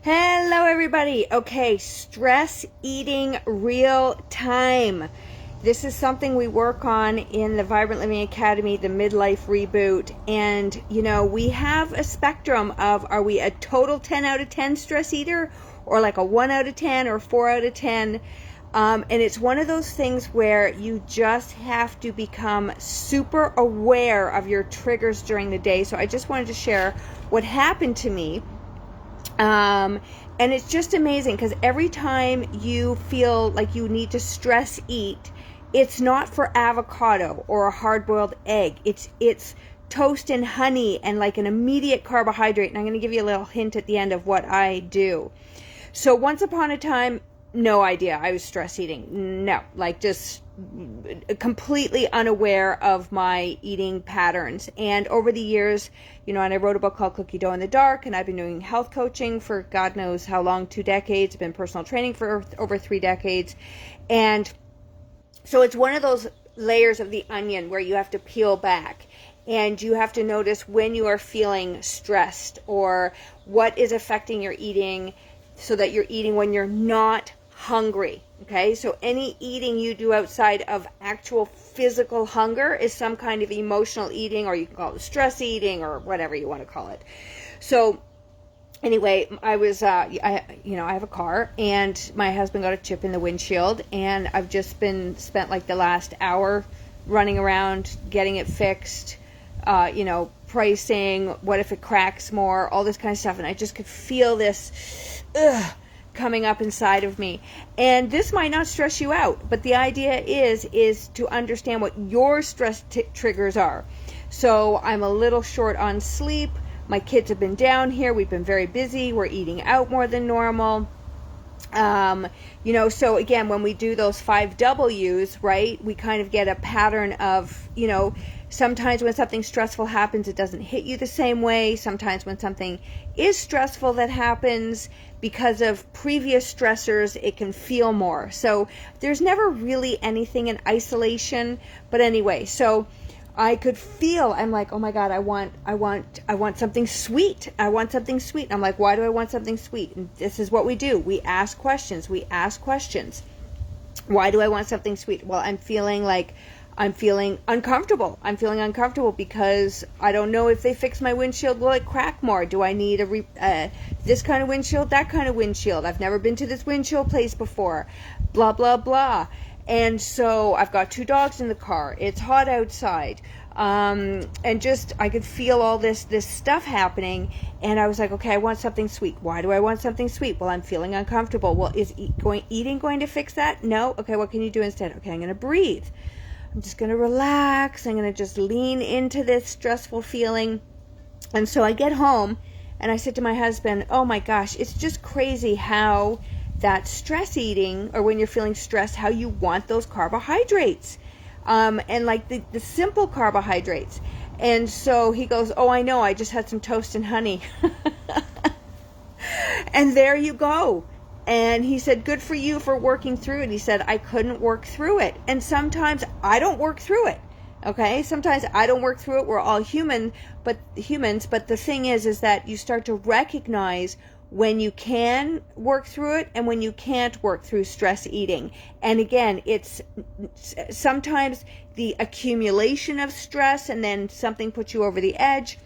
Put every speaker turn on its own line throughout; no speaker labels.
Hello, everybody. Okay, stress eating real time. This is something we work on in the Vibrant Living Academy, the midlife reboot. And, we have a spectrum of, are we a total 10 out of 10 stress eater or like a 1 out of 10 or 4 out of 10? And it's one of those things where you just have to become super aware of your triggers during the day. So I just wanted to share what happened to me. And it's just amazing because every time you feel like you need to stress eat, it's not for avocado or a hard-boiled egg. It's toast and honey and like an immediate carbohydrate. And I'm going to give you a little hint at the end of what I do. So once upon a time, no idea I was stress eating. No, like just completely unaware of my eating patterns. And over the years, and I wrote a book called Cookie Dough in the Dark, and I've been doing health coaching for God knows how long, 2 decades, been personal training for over 3 decades. And so it's one of those layers of the onion where you have to peel back. And you have to notice when you are feeling stressed or what is affecting your eating so that you're eating when you're not hungry. Okay, so any eating you do outside of actual physical hunger is some kind of emotional eating, or you can call it stress eating or whatever you want to call it. So anyway, I was, I have a car, and my husband got a chip in the windshield, and I've just spent like the last hour running around getting it fixed, pricing, what if it cracks more, all this kind of stuff, and I just could feel this, coming up inside of me. And this might not stress you out, but the idea is to understand what your stress triggers are. So I'm a little short on sleep. My kids have been down here. We've been very busy. We're eating out more than normal. So again, when we do those 5 W's, right, we kind of get a pattern of, sometimes when something stressful happens, it doesn't hit you the same way. Sometimes when something is stressful that happens because of previous stressors, it can feel more. So there's never really anything in isolation. But anyway, so I could feel, I'm like, oh my God, I want something sweet. I want something sweet. I'm like, why do I want something sweet? And this is what we do. We ask questions. Why do I want something sweet? Well, I'm feeling uncomfortable. I'm feeling uncomfortable because I don't know if they fix my windshield, will it crack more? Do I need this kind of windshield, that kind of windshield? I've never been to this windshield place before. Blah, blah, blah. And so I've got 2 dogs in the car. It's hot outside. And just, I could feel all this stuff happening. And I was like, okay, I want something sweet. Why do I want something sweet? Well, I'm feeling uncomfortable. Well, is eating going to fix that? No. Okay, what can you do instead? Okay, I'm going to breathe. I'm just going to relax. I'm going to just lean into this stressful feeling. And so I get home and I said to my husband, oh my gosh, it's just crazy how that stress eating, or when you're feeling stressed, how you want those carbohydrates. And like the simple carbohydrates. And so he goes, oh, I know, I just had some toast and honey. And there you go. And he said, good for you for working through it. He said, I couldn't work through it. And sometimes I don't work through it. Okay? Sometimes I don't work through it. We're all humans. But the thing is that you start to recognize when you can work through it and when you can't work through stress eating. And again, it's sometimes the accumulation of stress and then something puts you over the edge.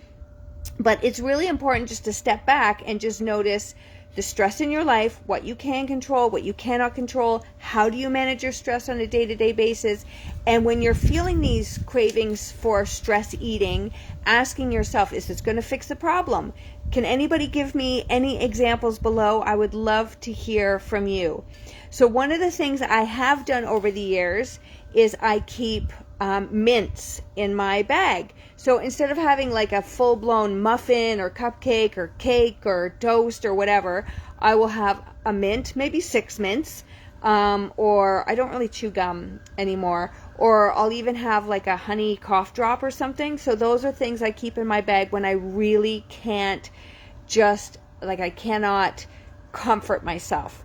But it's really important just to step back and just notice the stress in your life, what you can control, what you cannot control, how do you manage your stress on a day-to-day basis. And when you're feeling these cravings for stress eating, asking yourself, is this going to fix the problem? Can anybody give me any examples below? I would love to hear from you. So one of the things I have done over the years is I keep mints in my bag. So instead of having like a full-blown muffin or cupcake or cake or toast or whatever, I will have a mint, maybe 6 mints, or I don't really chew gum anymore, or I'll even have like a honey cough drop or something. So those are things I keep in my bag when I really can't I cannot comfort myself.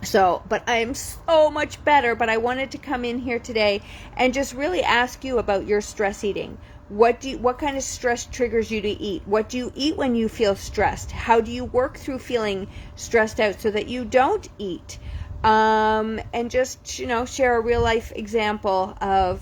So, but I'm so much better. But I wanted to come in here today and just really ask you about your stress eating. What kind of stress triggers you to eat? What do you eat when you feel stressed? How do you work through feeling stressed out so that you don't eat? And just, share a real life example of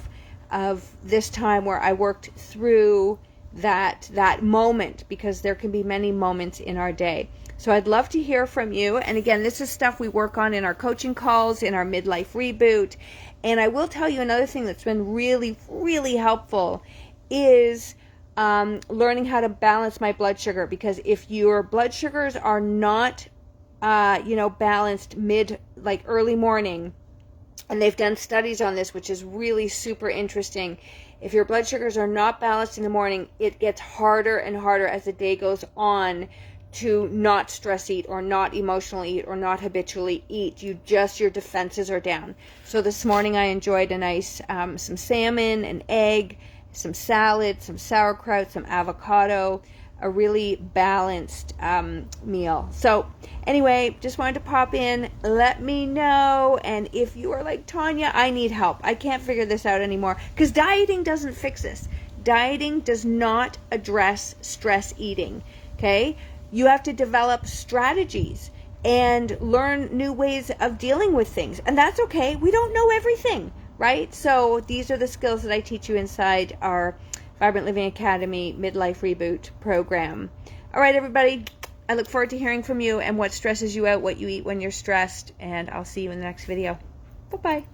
this time where I worked through that moment, because there can be many moments in our day. So I'd love to hear from you. And again, this is stuff we work on in our coaching calls, in our midlife reboot. And I will tell you another thing that's been really, really helpful is learning how to balance my blood sugar. Because if your blood sugars are not, balanced early morning, and they've done studies on this, which is really super interesting. If your blood sugars are not balanced in the morning, it gets harder and harder as the day goes on to not stress eat or not emotionally eat or not habitually eat. Your defenses are down. So this morning I enjoyed a nice some salmon, an egg, some salad, some sauerkraut, some avocado, a really balanced meal. So anyway, just wanted to pop in, let me know. And if you are like, Tanya, I need help, I can't figure this out anymore, because dieting doesn't fix this. Dieting does not address stress eating. Okay, you have to develop strategies and learn new ways of dealing with things, and that's okay. We don't know everything, right? So these are the skills that I teach you inside our Vibrant Living Academy Midlife Reboot program. All right, everybody, I look forward to hearing from you and what stresses you out, what you eat when you're stressed, and I'll see you in the next video. Bye-bye.